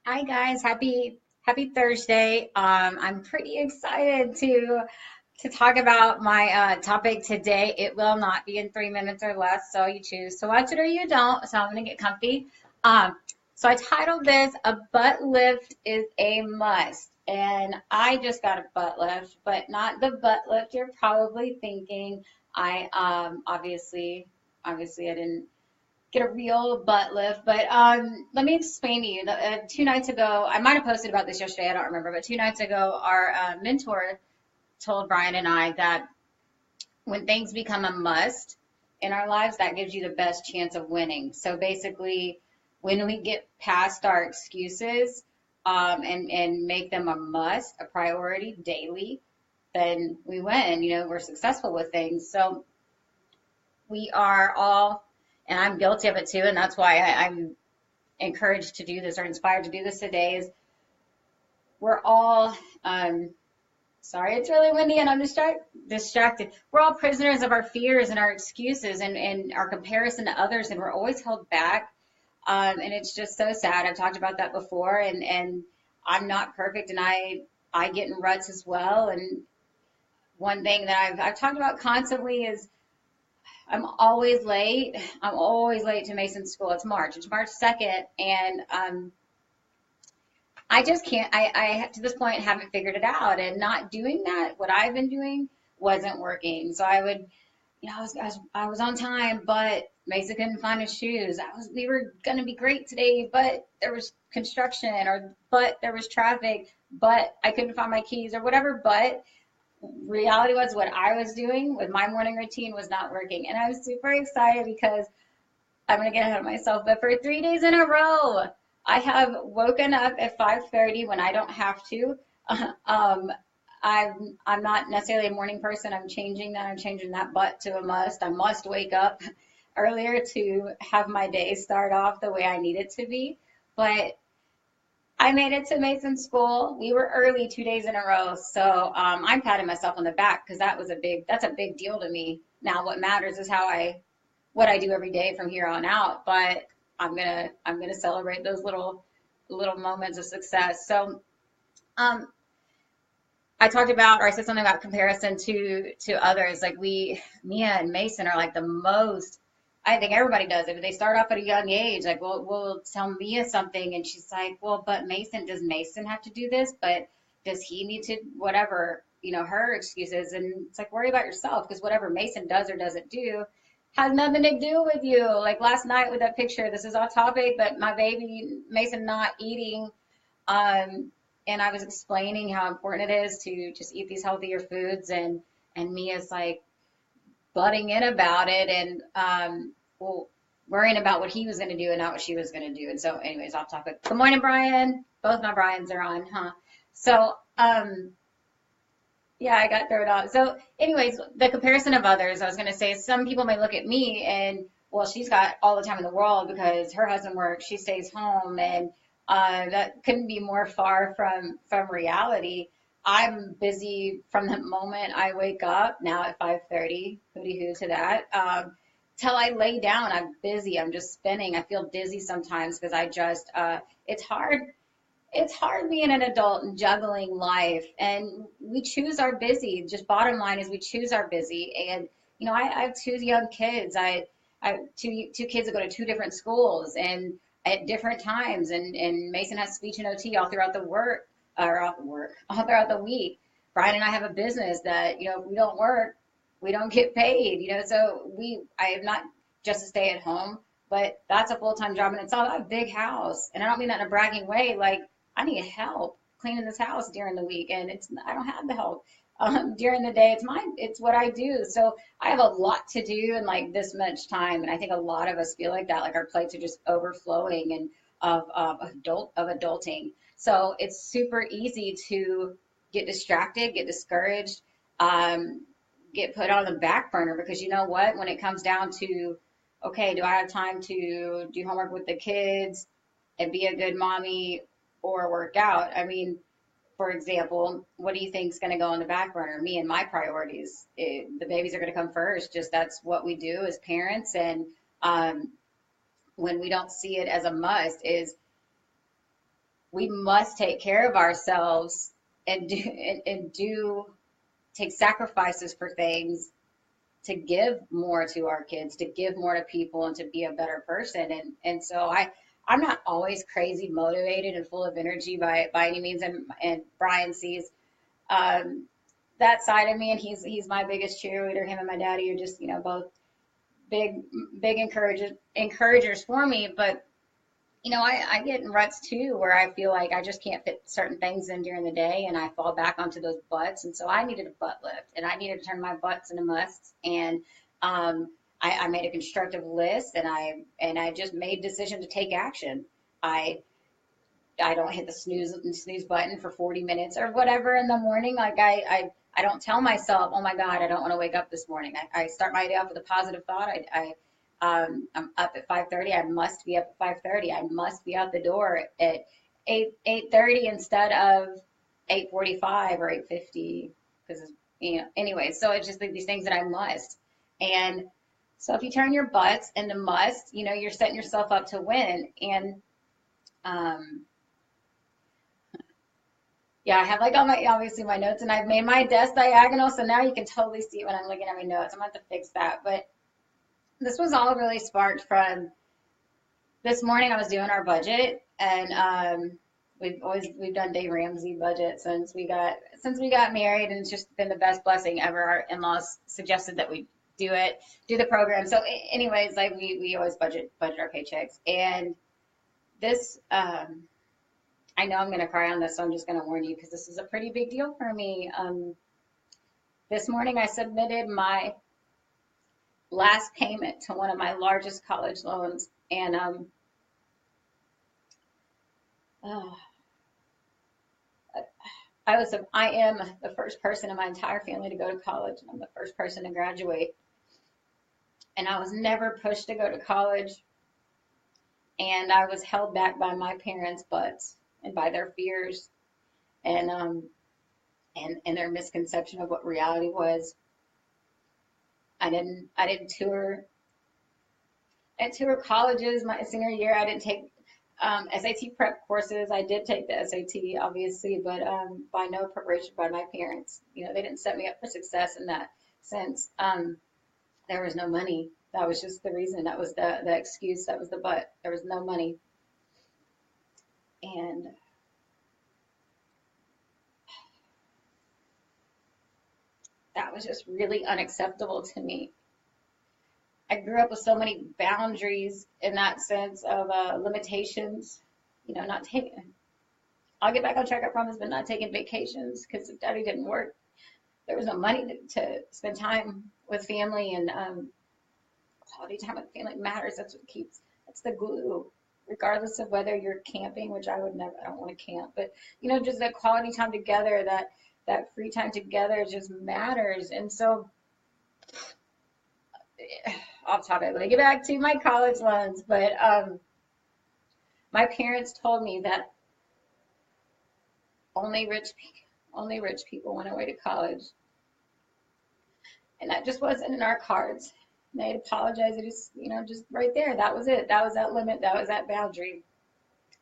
Hi guys, happy Thursday. I'm pretty excited to talk about my topic today. It will not be in 3 minutes or less, so you choose to watch it or you don't. So I'm gonna get comfy. Um, so I titled this "A Butt Lift is a Must," and I just got a butt lift, but not the butt lift you're probably thinking. I obviously I didn't get a real butt lift. But let me explain to you. 2 nights ago, I might have posted about this yesterday. I don't remember, but 2 nights ago, our mentor told Brian and I that when things become a must in our lives, that gives you the best chance of winning. So basically, when we get past our excuses and make them a must, a priority daily, then we win. We're successful with things. So we are all, and I'm guilty of it too, and that's why I'm encouraged to do this or inspired to do this today, is we're all, sorry, it's really windy and I'm distracted. We're all prisoners of our fears and our excuses and our comparison to others, and we're always held back. And it's just so sad. I've talked about that before, and I'm not perfect, and I get in ruts as well. And one thing that I've talked about constantly is I'm always late. I'm always late to Mason's school. It's March. It's March 2nd, and I just can't. I to this point haven't figured it out, and not doing that, what I've been doing, wasn't working. So I would, I was on time, but Mason couldn't find his shoes. We were gonna be great today, but there was construction, or but there was traffic, but I couldn't find my keys, or whatever. But reality was, what I was doing with my morning routine was not working, and I was super excited because I'm gonna get ahead of myself, but for 3 days in a row, I have woken up at 5:30 when I don't have to. Um, I'm not necessarily a morning person. I'm changing that. I'm changing that but to a must. I must wake up earlier to have my day start off the way I need it to be. But I made it to Mason School. We were early 2 days in a row, so I'm patting myself on the back because that's a big deal to me. Now, what matters is what I do every day from here on out. But I'm gonna celebrate those little moments of success. So um, I talked about, or I said something about comparison to others. Like Mia and Mason are like the most. I think everybody does it, but they start off at a young age. Like we'll tell Mia something, and she's like, "Well, but Mason, does Mason have to do this? But does he need to whatever?" Her excuses, and it's like, worry about yourself, because whatever Mason does or doesn't do has nothing to do with you. Like last night with that picture, this is off topic, but my baby Mason not eating. Um, and I was explaining how important it is to just eat these healthier foods, and Mia's like butting in about it, and well, worrying about what he was going to do and not what she was going to do. And so, anyways, off topic. Good morning, Brian. Both my Brians are on, huh? So, yeah, I got thrown off. So, anyways, the comparison of others, I was going to say, some people may look at me and, well, she's got all the time in the world because her husband works, she stays home, and that couldn't be more far from reality. I'm busy from the moment I wake up, now at 5:30, hooty hoo to that, till I lay down. I'm busy. I'm just spinning. I feel dizzy sometimes because it's hard being an adult and juggling life, and we choose our busy. Just bottom line is we choose our busy. And I have two young kids. I have two kids that go to two different schools and at different times, and Mason has speech and OT all throughout all throughout the week. Brian and I have a business that, if we don't work, we don't get paid. So I am not just a stay at home, but that's a full-time job, and it's all a big house. And I don't mean that in a bragging way. Like, I need help cleaning this house during the week, and I don't have the help during the day. It's what I do. So I have a lot to do in like this much time, and I think a lot of us feel like that, like our plates are just overflowing and of adulting. So it's super easy to get distracted, get discouraged, um, get put on the back burner, because you know what? When it comes down to, okay, do I have time to do homework with the kids and be a good mommy or work out? I mean, for example, what do you think is going to go on the back burner? Me and my priorities. The babies are going to come first. Just that's what we do as parents. And um, when we don't see it as a must, is we must take care of ourselves and do take sacrifices for things to give more to our kids, to give more to people, and to be a better person. And so I'm not always crazy motivated and full of energy by any means. And Brian sees um, that side of me, and he's my biggest cheerleader. Him and my daddy are just, both big big encouragers for me. But I get in ruts too where I feel like I just can't fit certain things in during the day, and I fall back onto those butts. And so I needed a butt lift, and I needed to turn my butts into musts. And I made a constructive list, and I just made decision to take action. I I don't hit the snooze button for 40 minutes or whatever in the morning. Like I don't tell myself, oh my God, I don't want to wake up this morning. I start my day off with a positive thought. I'm up at 5:30. I must be up at 5:30. I must be out the door at 8:30 instead of 8:45 or 8:50 because anyway. So it's just like these things that I must. And so if you turn your butts into must, you're setting yourself up to win. And um, yeah, I have like all my obviously my notes, and I've made my desk diagonal, so now you can totally see it when I'm looking at my notes. I'm gonna have to fix that. But this was all really sparked from this morning. I was doing our budget, and we've done Dave Ramsey budget since we got married, and it's just been the best blessing ever. Our in-laws suggested that we do the program. So anyways, like we always budget our paychecks, and this I know I'm going to cry on this, so I'm just going to warn you because this is a pretty big deal for me. This morning I submitted my last payment to one of my largest college loans, and oh, I am the first person in my entire family to go to college, and I'm the first person to graduate. And I was never pushed to go to college, and I was held back by my parents' butts and by their fears and and their misconception of what reality was. I didn't tour colleges my senior year. I didn't take SAT prep courses. I did take the SAT, obviously, but by no preparation by my parents. They didn't set me up for success in that sense. There was no money. That was just the reason. That was the excuse. That was the but. There was no money. And that was just really unacceptable to me. I grew up with so many boundaries in that sense of limitations, not taking, I'll get back on track, I promise, but not taking vacations because daddy didn't work. There was no money to spend time with family, and quality time with family matters. That's the glue, regardless of whether you're camping, which I would never, I don't want to camp, but just that quality time together, that free time together just matters. And so off topic, let me get back to my college loans. But my parents told me that only rich people went away to college, and that just wasn't in our cards. And they'd apologize. It just right there. That was it. That was that limit. That was that boundary.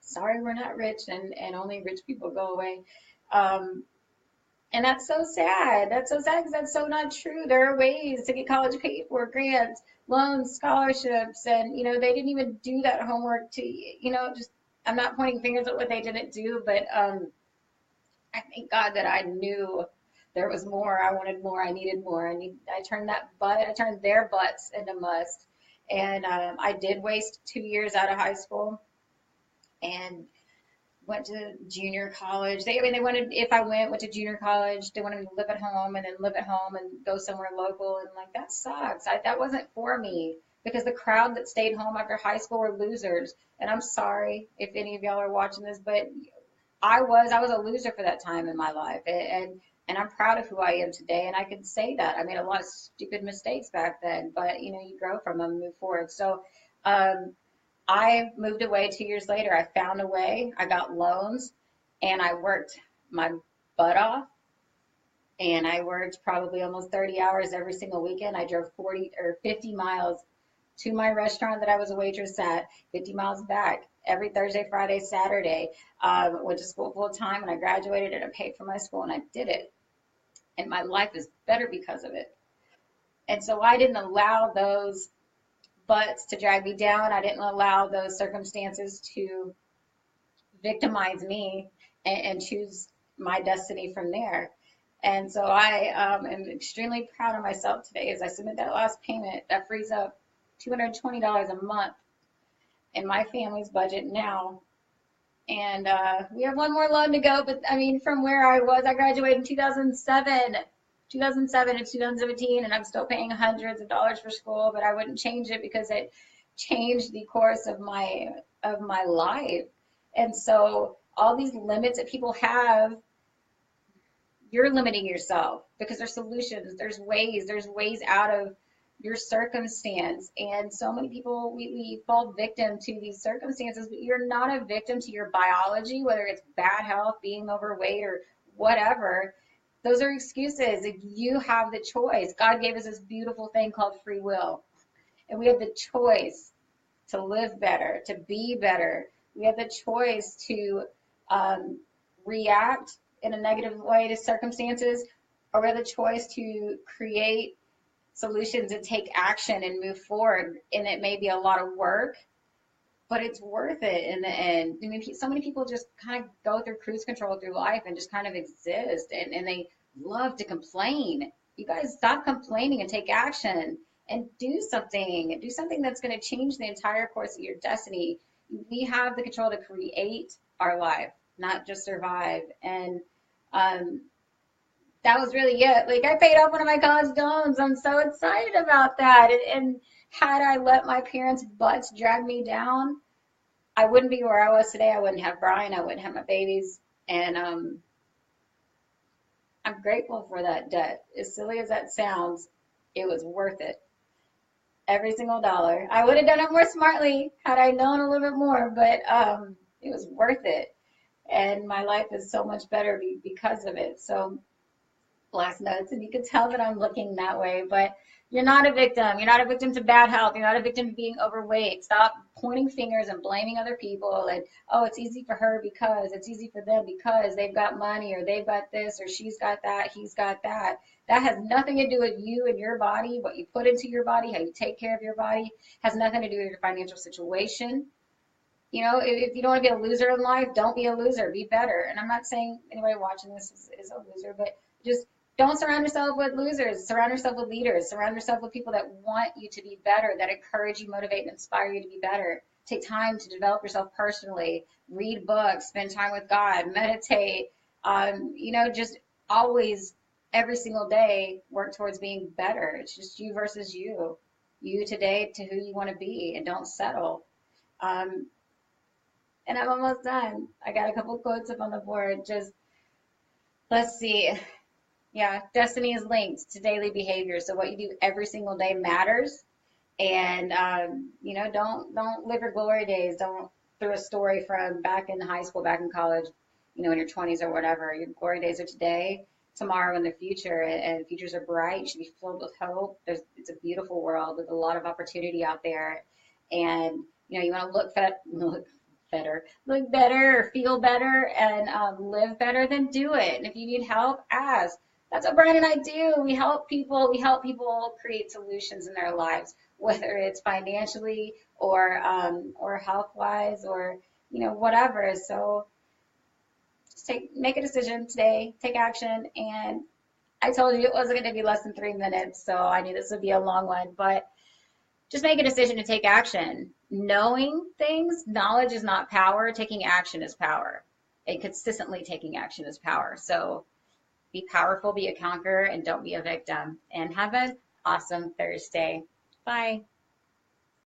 Sorry, we're not rich, and only rich people go away. Um, And that's so sad. That's so sad because that's so not true. There are ways to get college paid for, grants, loans, scholarships, and they didn't even do that homework to just. I'm not pointing fingers at what they didn't do, but I thank God that I knew there was more. I wanted more. I needed more. I turned their butts into must, and I did waste 2 years out of high school, and went to junior college. They wanted, if I went to junior college, they wanted me to live at home and then live at home and go somewhere local. And like, that sucks. That wasn't for me because the crowd that stayed home after high school were losers. And I'm sorry if any of y'all are watching this, but I was a loser for that time in my life. And I'm proud of who I am today. And I can say that I made a lot of stupid mistakes back then, but you grow from them and move forward. So, I moved away 2 years later. I found a way. I got loans, and I worked my butt off. And I worked probably almost 30 hours every single weekend. I drove 40 or 50 miles to my restaurant that I was a waitress at, 50 miles back. every Thursday, Friday, Saturday. Went to school full time and I graduated and I paid for my school and I did it. And my life is better because of it. And so I didn't allow those butts to drag me down. I didn't allow those circumstances to victimize me and choose my destiny from there. And so I am extremely proud of myself today as I submit that last payment that frees up $220 a month in my family's budget now. And we have one more loan to go, but I mean, from where I was, I graduated in 2007 and 2017, and I'm still paying hundreds of dollars for school, but I wouldn't change it because it changed the course of my life. And so all these limits that people have, you're limiting yourself because there's solutions, there's ways out of your circumstance. And so many people, we fall victim to these circumstances, but you're not a victim to your biology, whether it's bad health, being overweight, or whatever. Those are excuses. You have the choice. God gave us this beautiful thing called free will, and we have the choice to live better, to be better. We have the choice to react in a negative way to circumstances, or we have the choice to create solutions and take action and move forward. And it may be a lot of work, but it's worth it in the end. I mean, so many people just kind of go through cruise control through life and just kind of exist, and they love to complain. You guys stop complaining and take action and do something. Do something that's going to change the entire course of your destiny. We have the control to create our life, not just survive. And that was really it. Like, I paid off one of my college loans. I'm so excited about that. And had I let my parents' butts drag me down, I wouldn't be where I was today. I wouldn't have Brian. I wouldn't have my babies. And I'm grateful for that debt. As silly as that sounds, it was worth it. Every single dollar. I would have done it more smartly had I known a little bit more, but it was worth it. And my life is so much better because of it. So, last notes, and you can tell that I'm looking that way, but you're not a victim. You're not a victim to bad health. You're not a victim to being overweight. Stop pointing fingers and blaming other people. And, oh, it's easy for her because, it's easy for them because they've got money, or they've got this, or she's got that, he's got that. That has nothing to do with you and your body, what you put into your body, how you take care of your body, has nothing to do with your financial situation. You know, if you don't want to be a loser in life, don't be a loser. Be better. And I'm not saying anybody watching this is a loser, but just don't surround yourself with losers. Surround yourself with leaders. Surround yourself with people that want you to be better, that encourage you, motivate, and inspire you to be better. Take time to develop yourself personally. Read books. Spend time with God. Meditate. Just always, every single day, work towards being better. It's just you versus you. You today to who you want to be, and don't settle. And I'm almost done. I got a couple quotes up on the board. Just, let's see. Yeah, destiny is linked to daily behavior. So what you do every single day matters. And don't live your glory days. Don't throw a story from back in high school, back in college, in your 20s or whatever. Your glory days are today, tomorrow, and the future. And futures are bright. You should be filled with hope. It's a beautiful world with a lot of opportunity out there. And you want to look better, or feel better, and live better, then do it. And if you need help, ask. That's what Brian and I do. We help people. We help people create solutions in their lives, whether it's financially or health wise, or whatever. So just make a decision today, take action. And I told you it wasn't going to be less than 3 minutes, so I knew this would be a long one, but just make a decision to take action. Knowing things, knowledge is not power. Taking action is power. And consistently taking action is power. So be powerful, be a conqueror, and don't be a victim. And have an awesome Thursday. Bye.